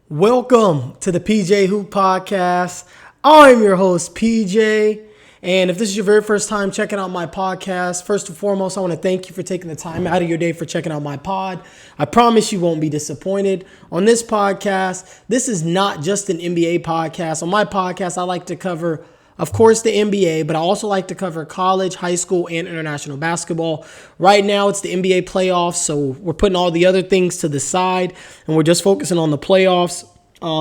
Welcome to the PJ Hoop Podcast. I'm your host, PJ. And if this is your very first time checking out my podcast, first and foremost, I want to thank you for taking the time out of your day for checking out my pod. I promise you won't be disappointed. On this podcast, this is not just an NBA podcast. On my podcast, I like to cover, of course, the NBA, but I also like to cover college, high school, and international basketball. Right now, it's the NBA playoffs, so we're putting all the other things to the side, and we're just focusing on the playoffs.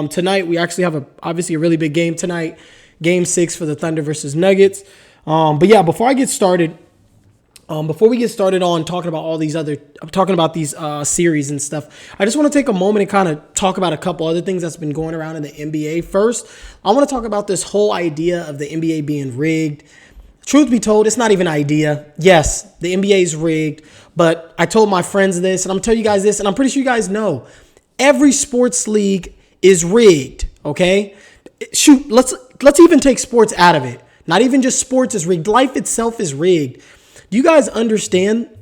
Tonight, we actually have obviously a really big game tonight, Game 6 for the Thunder versus Nuggets. But yeah, before we get started on talking about these series and stuff, I just want to take a moment and kind of talk about a couple other things that's been going around in the NBA. First, I want to talk about this whole idea of the NBA being rigged. Truth be told, it's not even an idea. Yes, the NBA is rigged, but I told my friends this, and I'm telling you guys this, and I'm pretty sure you guys know. Every sports league is rigged, okay? Shoot, let's even take sports out of it. Not even just sports is rigged. Life itself is rigged. Do you guys understand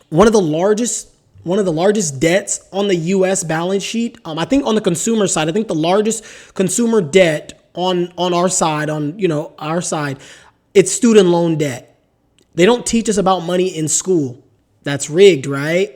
one of the largest debts on the U.S. balance sheet? I think on the consumer side, I think the largest consumer debt on our side, it's student loan debt. They don't teach us about money in school. That's rigged, right?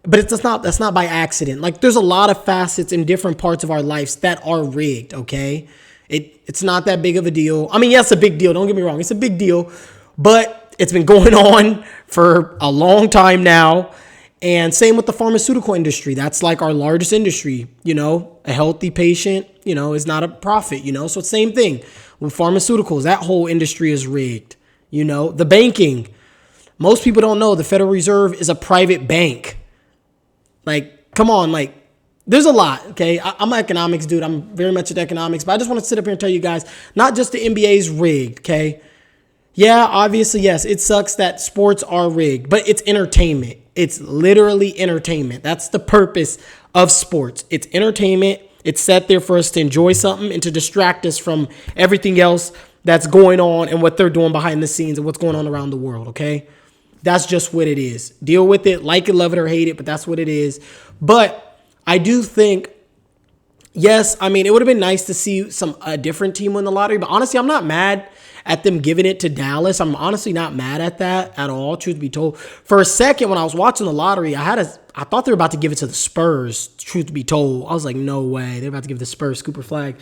But that's not by accident. Like, there's a lot of facets in different parts of our lives that are rigged, okay? It's not that big of a deal. I mean, yeah, it's a big deal. Don't get me wrong. It's a big deal. But it's been going on for a long time now. And same with the pharmaceutical industry. That's like our largest industry. A healthy patient, is not a profit, So same thing with pharmaceuticals. That whole industry is rigged. The banking. Most people don't know the Federal Reserve is a private bank. Like, come on, like, there's a lot, okay? I'm an economics dude. I'm very much into economics. But I just want to sit up here and tell you guys, not just the NBA is rigged, okay? Yeah, obviously, yes, it sucks that sports are rigged. But it's entertainment. It's literally entertainment. That's the purpose of sports. It's entertainment. It's set there for us to enjoy something and to distract us from everything else that's going on and what they're doing behind the scenes and what's going on around the world, okay? That's just what it is. Deal with it, like it, love it, or hate it, but that's what it is. But I do think, yes, I mean, it would have been nice to see a different team win the lottery. But honestly, I'm not mad at them giving it to Dallas. I'm honestly not mad at that at all, truth be told. For a second, when I was watching the lottery, I thought they were about to give it to the Spurs, truth be told. I was like, no way. They're about to give the Spurs Cooper flag.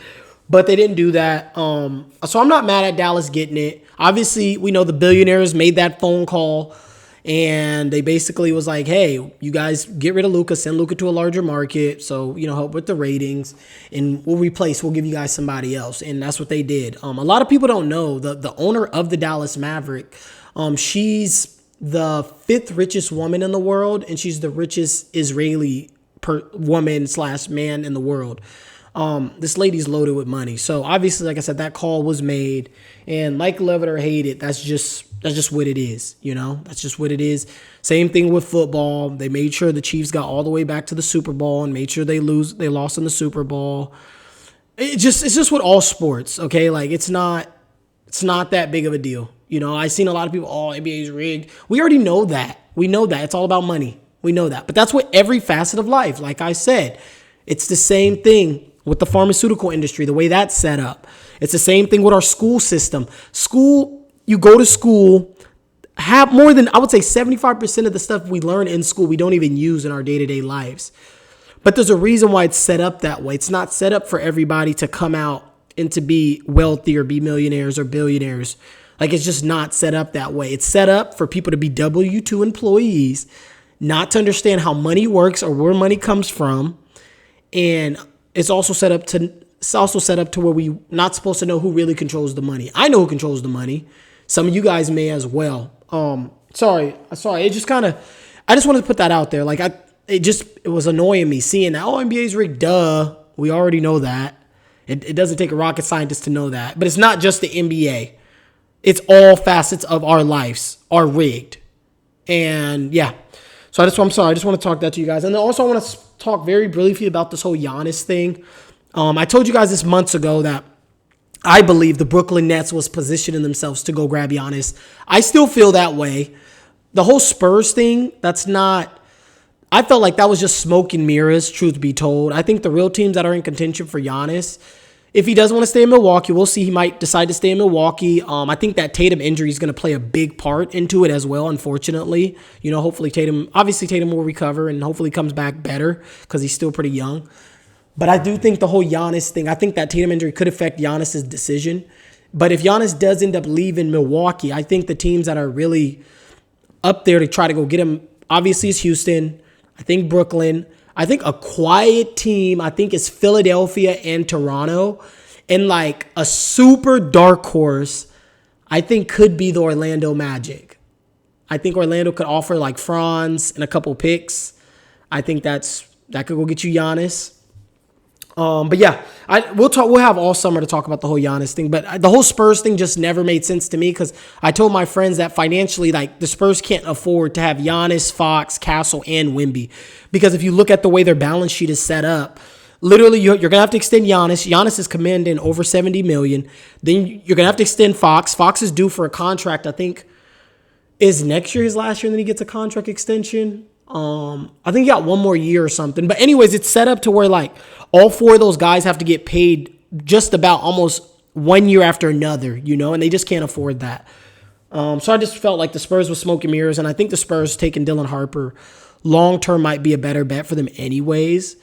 But they didn't do that. So I'm not mad at Dallas getting it. Obviously, we know the billionaires made that phone call. And they basically was like, hey, you guys get rid of Luka, send Luka to a larger market. So, help with the ratings. And we'll give you guys somebody else. And that's what they did. A lot of people don't know the owner of the Dallas Maverick. She's the 5th richest woman in the world. And she's the richest Israeli woman/man in the world. This lady's loaded with money. So obviously, like I said, that call was made. And like, love it or hate it, that's just what it is, That's just what it is. Same thing with football. They made sure the Chiefs got all the way back to the Super Bowl and made sure they lost in the Super Bowl. It's just with all sports, okay? Like, it's not that big of a deal. I've seen a lot of people, NBA is rigged. We already know that. We know that. It's all about money. We know that. But that's what every facet of life, like I said, it's the same thing with the pharmaceutical industry, the way that's set up. It's the same thing with our school system. You go to school, have more than, I would say 75% of the stuff we learn in school, we don't even use in our day-to-day lives. But there's a reason why it's set up that way. It's not set up for everybody to come out and to be wealthy or be millionaires or billionaires. Like, it's just not set up that way. It's set up for people to be W-2 employees, not to understand how money works or where money comes from. And it's also set up to where we're not supposed to know who really controls the money. I know who controls the money. Some of you guys may as well. Sorry. It just I just wanted to put that out there. Like, it was annoying me seeing that. NBA's rigged. Duh. We already know that. It doesn't take a rocket scientist to know that. But it's not just the NBA. It's all facets of our lives are rigged. And yeah. So I'm sorry. I just want to talk that to you guys. And then also I want to talk very briefly about this whole Giannis thing. I told you guys this months ago that I believe the Brooklyn Nets was positioning themselves to go grab Giannis. I still feel that way. The whole Spurs thing, that's not I felt like that was just smoke and mirrors, truth be told. I think the real teams that are in contention for Giannis, if he doesn't want to stay in Milwaukee, we'll see. He might decide to stay in Milwaukee. I think that Tatum injury is going to play a big part into it as well, unfortunately. Hopefully Tatum will recover and hopefully comes back better because he's still pretty young. But I do think the whole Giannis thing, I think that Tatum injury could affect Giannis's decision. But if Giannis does end up leaving Milwaukee, I think the teams that are really up there to try to go get him, obviously, is Houston. I think Brooklyn. I think a quiet team, I think, is Philadelphia and Toronto. And like a super dark horse, I think could be the Orlando Magic. I think Orlando could offer like Franz and a couple picks. I think that could go get you Giannis. But yeah, we'll have all summer to talk about the whole Giannis thing. But the whole Spurs thing just never made sense to me because I told my friends that financially, like, the Spurs can't afford to have Giannis, Fox, Castle, and Wemby. Because if you look at the way their balance sheet is set up, literally you're going to have to extend Giannis. Giannis is commanding over $70 million. Then you're going to have to extend Fox. Fox is due for a contract, I think, is next year his last year, and then he gets a contract extension. I think he got one more year or something. But anyways, it's set up to where like all four of those guys have to get paid just about almost 1 year after another, and they just can't afford that. So I just felt like the Spurs was smoke and mirrors, and I think the Spurs taking Dylan Harper long-term might be a better bet for them anyways.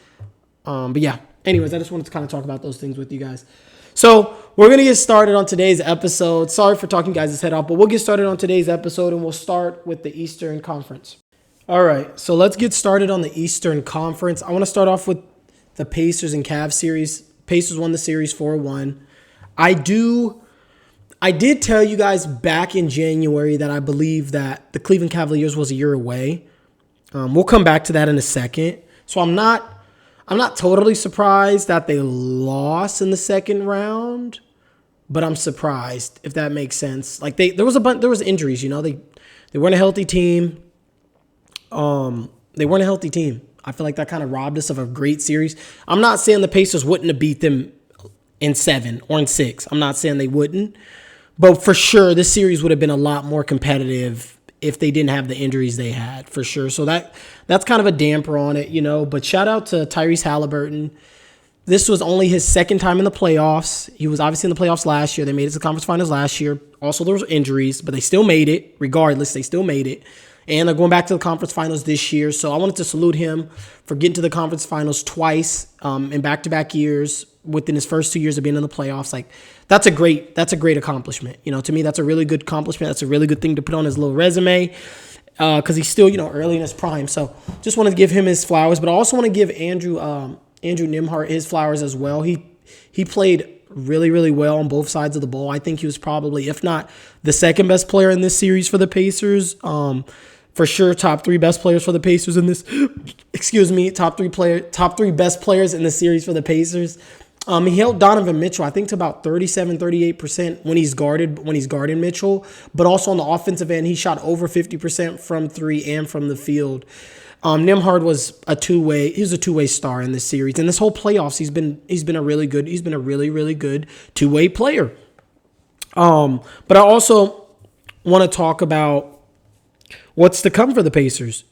But yeah, anyways, I just wanted to kind of talk about those things with you guys. So we're going to get started on today's episode. Sorry for talking guys' head off, but we'll get started on today's episode, and we'll start with the Eastern Conference. All right, so let's get started on the Eastern Conference. I want to start off with the Pacers and Cavs series. Pacers won the series 4-1. I did tell you guys back in January that I believe that the Cleveland Cavaliers was a year away. We'll come back to that in a second. So I'm not totally surprised that they lost in the second round, but I'm surprised, if that makes sense. Like there was injuries, they weren't a healthy team. They weren't a healthy team. I feel like that kind of robbed us of a great series. I'm not saying the Pacers wouldn't have beat them in 7 or in 6. I'm not saying they wouldn't. But for sure, this series would have been a lot more competitive if they didn't have the injuries they had, for sure. So that's kind of a damper on it, But shout out to Tyrese Halliburton. This was only his second time in the playoffs. He was obviously in the playoffs last year. They made it to the conference finals last year. Also, there was injuries, but they still made it. Regardless, they still made it. And they're going back to the conference finals this year. So I wanted to salute him for getting to the conference finals twice in back-to-back years within his first 2 years of being in the playoffs. Like, that's a great accomplishment. To me, that's a really good accomplishment. That's a really good thing to put on his little resume because he's still, early in his prime. So just wanted to give him his flowers. But I also want to give Andrew Nembhard his flowers as well. He played really, really well on both sides of the ball. I think he was probably, if not the second best player in this series for the Pacers. For sure, top 3 best players for the Pacers in this. Top three best players in the series for the Pacers. He held Donovan Mitchell, I think, to about 38% when he's guarding Mitchell. But also on the offensive end, he shot over 50% from 3 and from the field. Nembhard was a two-way star in this series. And this whole playoffs, he's been a really, really good two-way player. But I also want to talk about what's to come for the Pacers.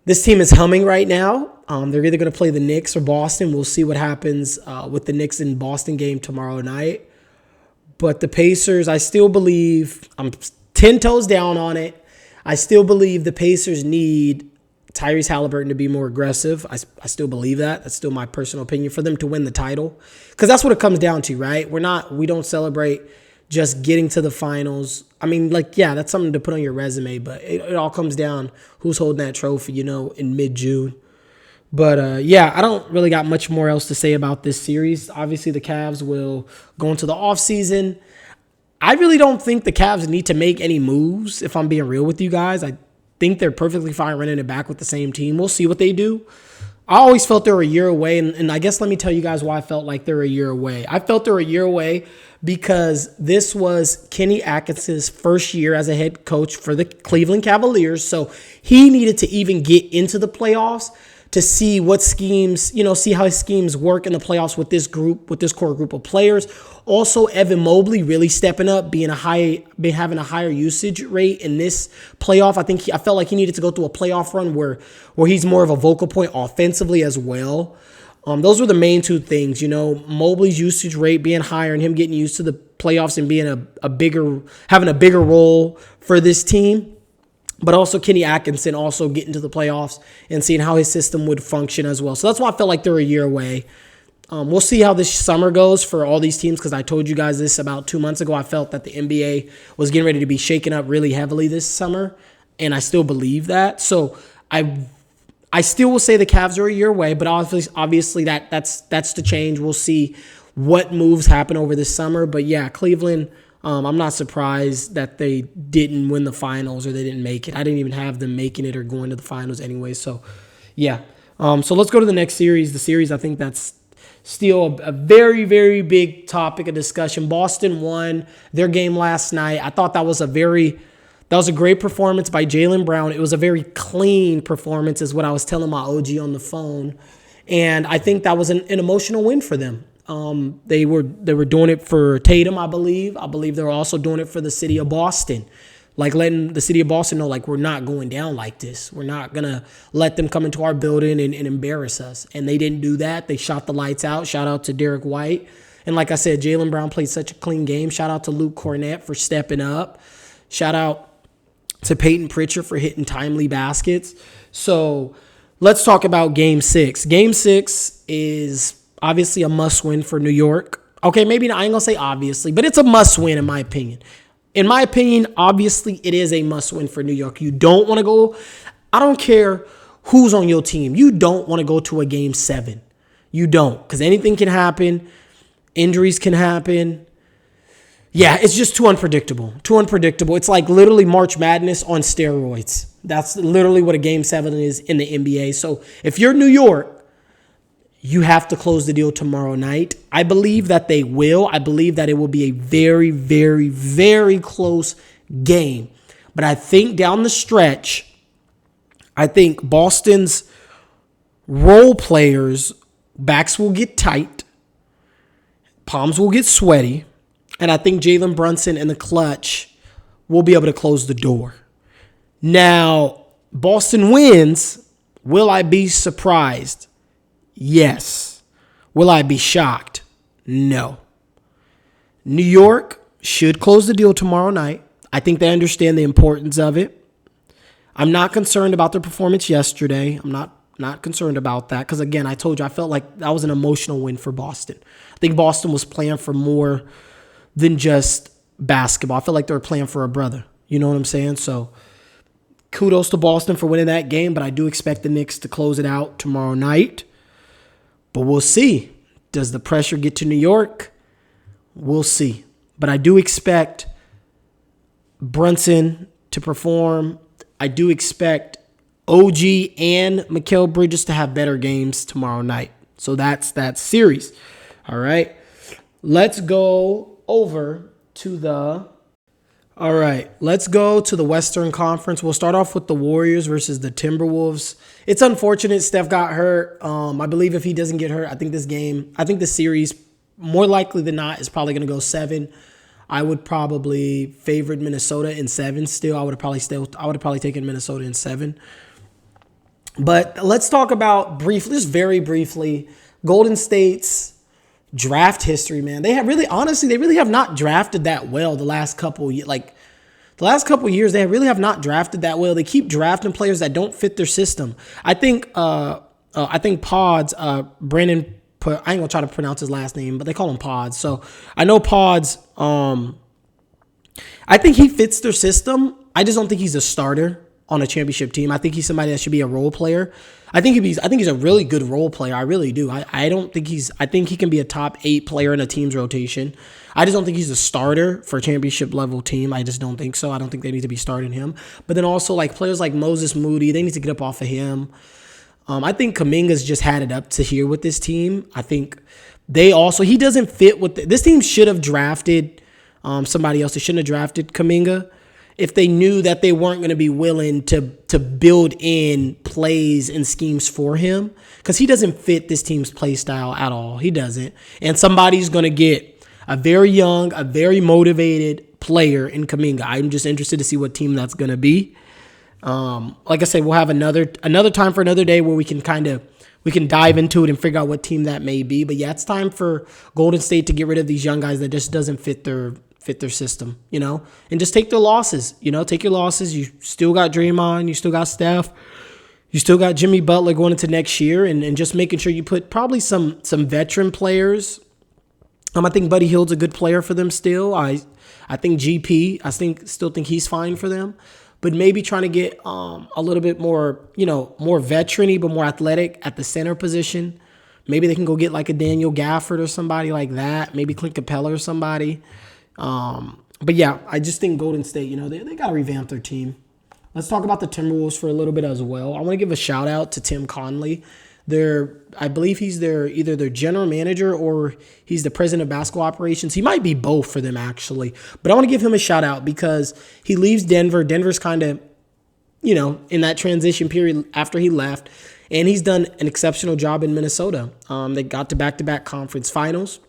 This team is humming right now. They're either going to play the Knicks or Boston. We'll see what happens with the Knicks and Boston game tomorrow night. But the Pacers, I still believe, I'm 10 toes down on it. I still believe the Pacers need Tyrese Halliburton to be more aggressive. I still believe that. That's still my personal opinion for them to win the title. Because that's what it comes down to, right? We don't celebrate just getting to the finals. I mean, that's something to put on your resume, but it all comes down who's holding that trophy, in mid-June. But, I don't really got much more else to say about this series. Obviously, the Cavs will go into the offseason. I really don't think the Cavs need to make any moves, if I'm being real with you guys. I think they're perfectly fine running it back with the same team. We'll see what they do. I always felt they were a year away, and I guess let me tell you guys why I felt like they were a year away. I felt they were a year away because this was Kenny Atkinson's first year as a head coach for the Cleveland Cavaliers, so he needed to even get into the playoffs to see what schemes, see how his schemes work in the playoffs with this core group of players. Also, Evan Mobley really stepping up, having a higher usage rate in this playoff. I felt like he needed to go through a playoff run where he's more of a vocal point offensively as well. Those were the main two things, Mobley's usage rate being higher and him getting used to the playoffs and being having a bigger role for this team. But also Kenny Atkinson also getting to the playoffs and seeing how his system would function as well. So that's why I felt like they're a year away. We'll see how this summer goes for all these teams, because I told you guys this about 2 months ago. I felt that the NBA was getting ready to be shaken up really heavily this summer, and I still believe that. So I still will say the Cavs are a year away, but obviously that's the change. We'll see what moves happen over this summer. But yeah, Cleveland, I'm not surprised that they didn't win the finals or they didn't make it. I didn't even have them making it or going to the finals anyway. So, yeah. So let's go to the next series. The series, I think that's still a very, very big topic of discussion. Boston won their game last night. I thought that was a great performance by Jaylen Brown. It was a very clean performance is what I was telling my OG on the phone. And I think that was an emotional win for them. They were doing it for Tatum, I believe. I believe they were also doing it for the city of Boston, like letting the city of Boston know, like, we're not going down like this. We're not going to let them come into our building and embarrass us. And they didn't do that. They shot the lights out. Shout out to Derek White. And like I said, Jaylen Brown played such a clean game. Shout out to Luke Cornett for stepping up. Shout out to Peyton Pritchard for hitting timely baskets. So let's talk about Game 6. Game 6 is obviously a must-win for New York. Okay, maybe I ain't going to say obviously, but it's a must-win in my opinion. In my opinion, obviously, it is a must-win for New York. You don't want to go – I don't care who's on your team. You don't want to go to a Game 7. You don't, because anything can happen. Injuries can happen. Yeah, it's just too unpredictable. Too unpredictable. It's like literally March Madness on steroids. That's literally what a Game 7 is in the NBA. So if you're New York, you have to close the deal tomorrow night. I believe that they will. I believe that it will be a very, very, very close game. But I think down the stretch, I think Boston's role players' backs will get tight, palms will get sweaty, and I think Jalen Brunson and the clutch will be able to close the door. Now, Boston wins. Will I be surprised? Yes. Will I be shocked? No. New York should close the deal tomorrow night. I think they understand the importance of it. I'm not concerned about their performance yesterday. I'm not concerned about that because, again, I told you I felt like that was an emotional win for Boston. I think Boston was playing for more than just basketball. I felt like they were playing for a brother. You know what I'm saying? So kudos to Boston for winning that game, but I do expect the Knicks to close it out tomorrow night. But we'll see. Does the pressure get to New York? We'll see. But I do expect Brunson to perform. I do expect OG and Mikal Bridges to have better games tomorrow night. So that's that series. All right. Let's go over to the Western Conference. We'll start off with the Warriors versus the Timberwolves. It's unfortunate Steph got hurt. I believe if he doesn't get hurt, I think the series, more likely than not, is probably going to go 7. I would probably favorite Minnesota in 7 still. I would have probably taken Minnesota in 7. But let's talk about just very briefly, Golden State's draft history, man. They really have not drafted that well the last couple years. The last couple of years, they really have not drafted that well. They keep drafting players that don't fit their system. I think Pods, Brandon, I ain't gonna try to pronounce his last name, but they call him Pods. So I know Pods. I think he fits their system. I just don't think he's a starter on a championship team. I think he's somebody that should be a role player. I think he's a really good role player. I really do. I think he can be a top 8 player in a team's rotation. I just don't think he's a starter for a championship level team. I just don't think so. I don't think they need to be starting him. But then also like players like Moses Moody, they need to get up off of him. I think Kuminga's just had it up to here with this team. I think he doesn't fit with this team should have drafted somebody else. They shouldn't have drafted Kuminga. if they knew that they weren't going to be willing to build in plays and schemes for him, because he doesn't fit this team's play style at all. He doesn't. And somebody's going to get a very young, a very motivated player in Kuminga. I'm just interested to see what team that's going to be. Like I said, we'll have another time for another day where we can dive into it and figure out what team that may be. But yeah, it's time for Golden State to get rid of these young guys that just doesn't fit their system, and just take their losses, take your losses. You still got Draymond, you still got Steph, you still got Jimmy Butler going into next year, and just making sure you put probably some veteran players. I think Buddy Hield's a good player for them still. I think GP, still think he's fine for them. But maybe trying to get a little bit more, more veteran-y, but more athletic at the center position. Maybe they can go get like a Daniel Gafford or somebody like that. Maybe Clint Capella or somebody. But yeah, I just think Golden State, they got to revamp their team. Let's talk about the Timberwolves for a little bit as well. I want to give a shout out to Tim Conley. I believe he's either their general manager or he's the president of basketball operations. He might be both for them, actually. But I want to give him a shout out because he leaves Denver. Denver's kind of, in that transition period after he left. And he's done an exceptional job in Minnesota. They got to back-to-back conference finals.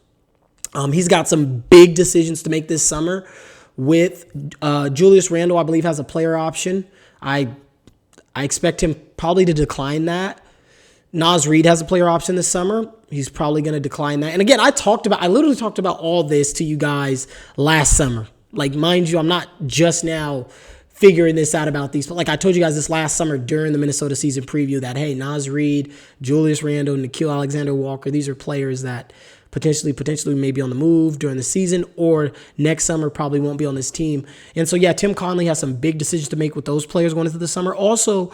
He's got some big decisions to make this summer with Julius Randle, I believe, has a player option. I expect him probably to decline that. Naz Reid has a player option this summer. He's probably going to decline that. And again, I literally talked about all this to you guys last summer. Like, mind you, I'm not just now figuring this out about these. But like I told you guys this last summer during the Minnesota season preview that, hey, Naz Reid, Julius Randle, Nickeil Alexander-Walker, these are players that potentially may be on the move during the season or next summer probably won't be on this team. And so, yeah, Tim Conley has some big decisions to make with those players going into the summer. Also,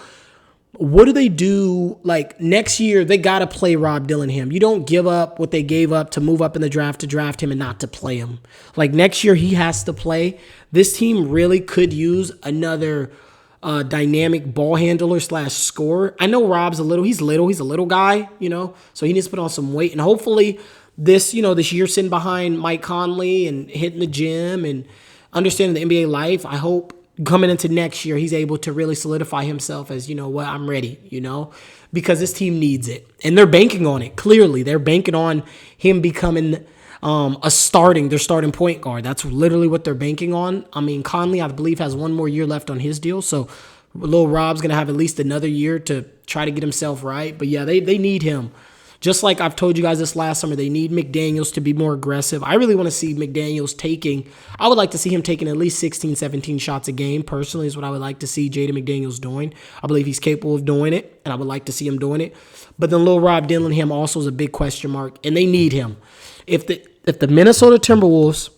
what do they do? Like, next year, they got to play Rob Dillingham. You don't give up what they gave up to move up in the draft to draft him and not to play him. Like, next year, he has to play. This team really could use another dynamic ball handler / scorer. I know Rob's he's a little guy, so he needs to put on some weight. And hopefully this year sitting behind Mike Conley and hitting the gym and understanding the NBA life, I hope coming into next year, he's able to really solidify himself as, I'm ready, because this team needs it. And they're banking on it. Clearly, they're banking on him becoming their starting point guard. That's literally what they're banking on. I mean, Conley, I believe, has one more year left on his deal. So Lil Rob's going to have at least another year to try to get himself right. But yeah, they need him. Just like I've told you guys this last summer, they need McDaniels to be more aggressive. I really want to see McDaniels I would like to see him taking at least 16, 17 shots a game, personally, is what I would like to see Jaden McDaniels doing. I believe he's capable of doing it, and I would like to see him doing it. But then Lil Rob Dillingham also is a big question mark, and they need him. If the Minnesota Timberwolves,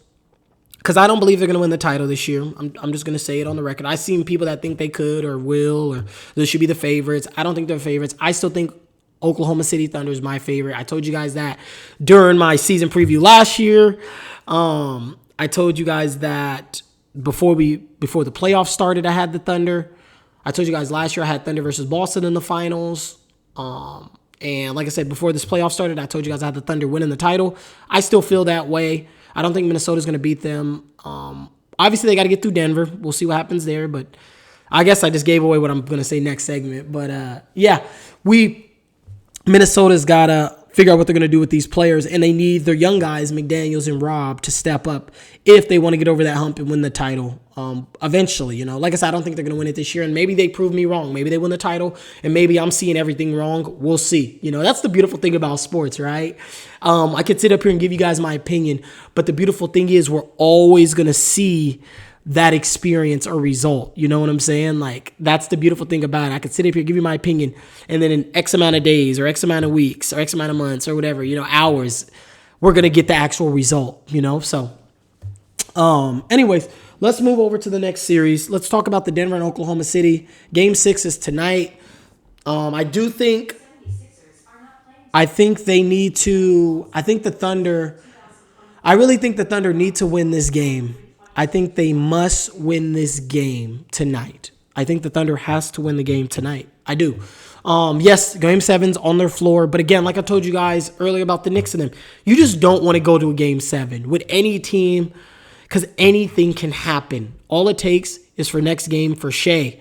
because I don't believe they're going to win the title this year. I'm just going to say it on the record. I've seen people that think they could or will or they should be the favorites. I don't think they're favorites. I still think Oklahoma City Thunder is my favorite. I told you guys that during my season preview last year. I told you guys that before the playoffs started, I had the Thunder. I told you guys last year I had Thunder versus Boston in the finals. And like I said, before this playoff started, I told you guys I had the Thunder winning the title. I still feel that way. I don't think Minnesota's going to beat them. Obviously, they got to get through Denver. We'll see what happens there. But I guess I just gave away what I'm going to say next segment. But yeah, Minnesota's got to figure out what they're going to do with these players, and they need their young guys, McDaniels and Rob, to step up if they want to get over that hump and win the title eventually. Like I said, I don't think they're going to win it this year, and maybe they prove me wrong. Maybe they win the title, and maybe I'm seeing everything wrong. We'll see. That's the beautiful thing about sports, right? I could sit up here and give you guys my opinion, but the beautiful thing is we're always going to see that experience or result. You know what I'm saying? Like, that's the beautiful thing about it. I could sit up here, give you my opinion, and then in X amount of days or X amount of weeks or X amount of months or whatever, hours, we're going to get the actual result, So, anyways, let's move over to the next series. Let's talk about the Denver and Oklahoma City. Game 6 is tonight. I really think the Thunder need to win this game. I think they must win this game tonight. I think the Thunder has to win the game tonight. I do. Yes, Game 7's on their floor. But again, like I told you guys earlier about the Knicks and them, you just don't want to go to a Game 7 with any team because anything can happen. All it takes is for next game for Shea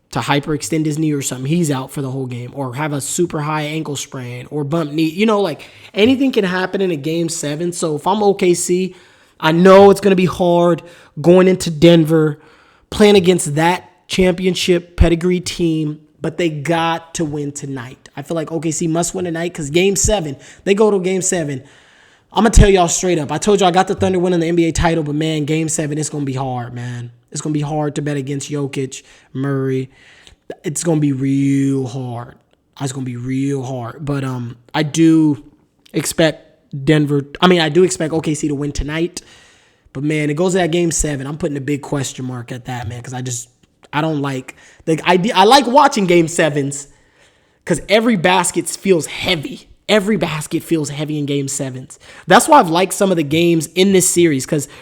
to hyperextend his knee or something. He's out for the whole game, or have a super high ankle sprain or bump knee. You know, like anything can happen in a game 7. So if I'm OKC, I know it's going to be hard going into Denver, playing against that championship pedigree team, but they got to win tonight. I feel like OKC must win tonight because game 7, they go to game 7. I'm going to tell y'all straight up. I told you I got the Thunder winning the NBA title, but, man, game 7, it's going to be hard, man. It's going to be hard to bet against Jokic, Murray. It's going to be real hard. It's going to be real hard. But I do expect OKC to win tonight. But, man, it goes to that game 7. I'm putting a big question mark at that, man, because I don't like – I like watching game 7s because every basket feels heavy. Every basket feels heavy in game 7s. That's why I've liked some of the games in this series because –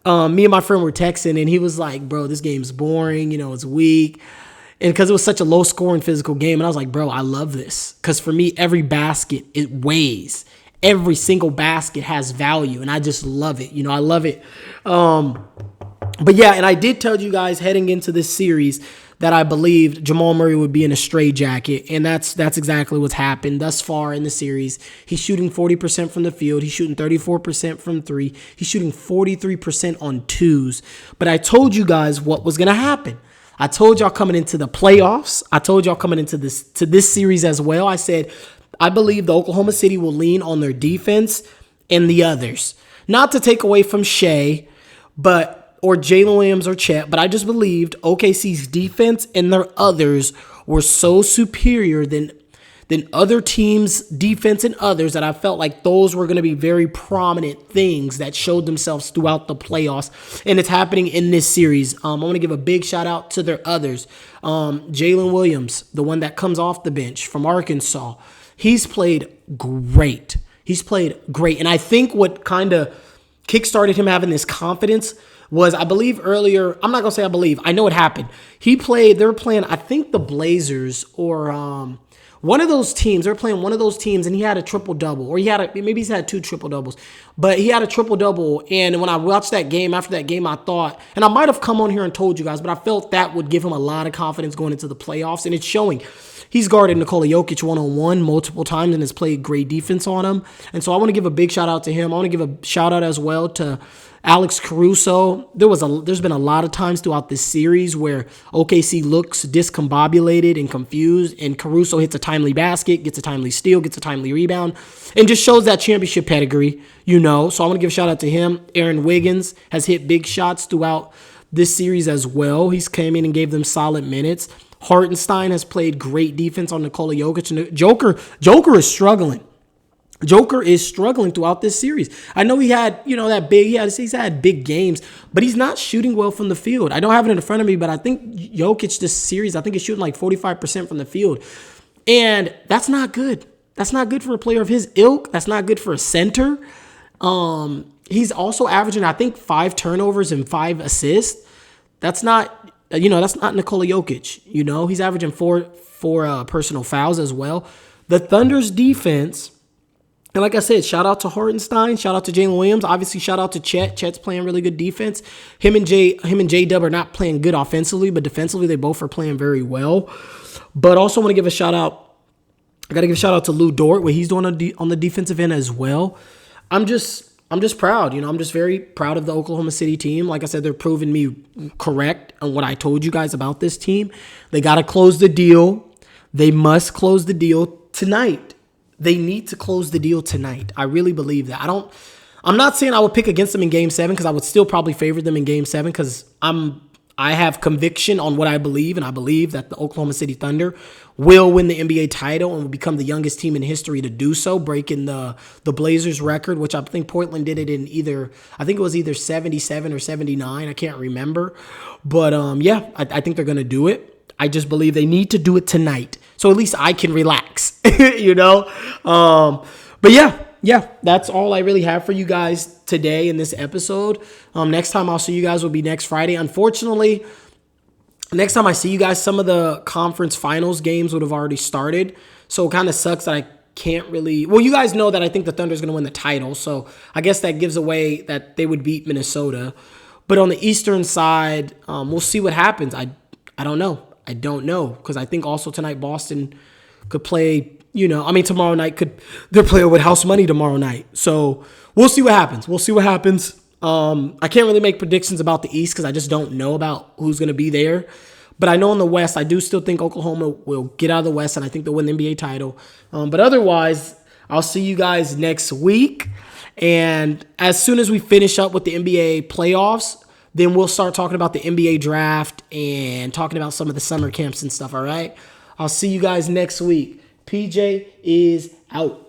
me and my friend were texting, and he was like, bro, this game's boring. You know, it's weak. And because it was such a low-scoring physical game, and I was like, bro, I love this. Because for me, every basket, it weighs. Every single basket has value, and I just love it. You know, I love it. But, yeah, and I did tell you guys heading into this series that I believed Jamal Murray would be in a straitjacket, and that's exactly what's happened thus far in the series. He's shooting 40% from the field. He's shooting 34% from 3. He's shooting 43% on 2s. But I told you guys what was going to happen. I told y'all coming into the playoffs. I told y'all coming into this series as well. I said, I believe the Oklahoma City will lean on their defense and the others. Not to take away from Shea, or Jalen Williams or Chet, but I just believed OKC's defense and their others were so superior than other teams' defense and others that I felt like those were going to be very prominent things that showed themselves throughout the playoffs, and it's happening in this series. I want to give a big shout out to their others. Jalen Williams, the one that comes off the bench from Arkansas, he's played great. And I think what kind of kickstarted him having this confidence was, I believe earlier, I'm not going to say I believe, I know it happened. They were playing, I think the Blazers or one of those teams. They were playing one of those teams, and he had a triple-double, or maybe he's had 2 triple-doubles, but he had a triple-double, and when I watched that game, after that game, I thought, and I might have come on here and told you guys, but I felt that would give him a lot of confidence going into the playoffs, and it's showing. He's guarded Nikola Jokic one-on-one multiple times and has played great defense on him, and so I want to give a big shout-out to him. I want to give a shout-out as well to Alex Caruso. There's been a lot of times throughout this series where OKC looks discombobulated and confused, and Caruso hits a timely basket, gets a timely steal, gets a timely rebound, and just shows that championship pedigree, you know. So I want to give a shout out to him. Aaron Wiggins has hit big shots throughout this series as well. He's came in and gave them solid minutes. Hartenstein has played great defense on Nikola Jokic. And Joker is struggling. Joker is struggling throughout this series. I know he had, he's had big games, but he's not shooting well from the field. I don't have it in front of me, but I think Jokic this series, I think he's shooting like 45% from the field. And that's not good. That's not good for a player of his ilk. That's not good for a center. He's also averaging, I think, 5 turnovers and 5 assists. That's not Nikola Jokic. He's averaging four personal fouls as well. The Thunder's defense, and like I said, shout out to Hartenstein, shout out to Jalen Williams, obviously shout out to Chet. Chet's playing really good defense. Him and J-Dub are not playing good offensively, but defensively they both are playing very well. But also want to give a shout out. I got to give a shout out to Lou Dort, what he's doing on the defensive end as well. I'm just proud. I'm just very proud of the Oklahoma City team. Like I said, they're proving me correct on what I told you guys about this team. They got to close the deal. They must close the deal tonight. They need to close the deal tonight. I really believe that. I'm not saying I would pick against them in Game 7 because I would still probably favor them in Game 7 because I have conviction on what I believe, and I believe that the Oklahoma City Thunder will win the NBA title and will become the youngest team in history to do so, breaking the Blazers record, which I think Portland did it in either 77 or 79. I can't remember. But, I think they're going to do it. I just believe they need to do it tonight. So at least I can relax, But yeah, that's all I really have for you guys today in this episode. Next time I'll see you guys will be next Friday. Unfortunately, next time I see you guys, some of the conference finals games would have already started. So it kind of sucks that I can't really... Well, you guys know that I think the Thunder is going to win the title. So I guess that gives away that they would beat Minnesota. But on the Eastern side, we'll see what happens. I don't know. I don't know, because I think also tonight Boston could play. Tomorrow night they're playing with house money tomorrow night. So we'll see what happens. I can't really make predictions about the East because I just don't know about who's going to be there. But I know in the West, I do still think Oklahoma will get out of the West, and I think they'll win the NBA title. But otherwise, I'll see you guys next week. And as soon as we finish up with the NBA playoffs, then we'll start talking about the NBA draft and talking about some of the summer camps and stuff, all right? I'll see you guys next week. PJ is out.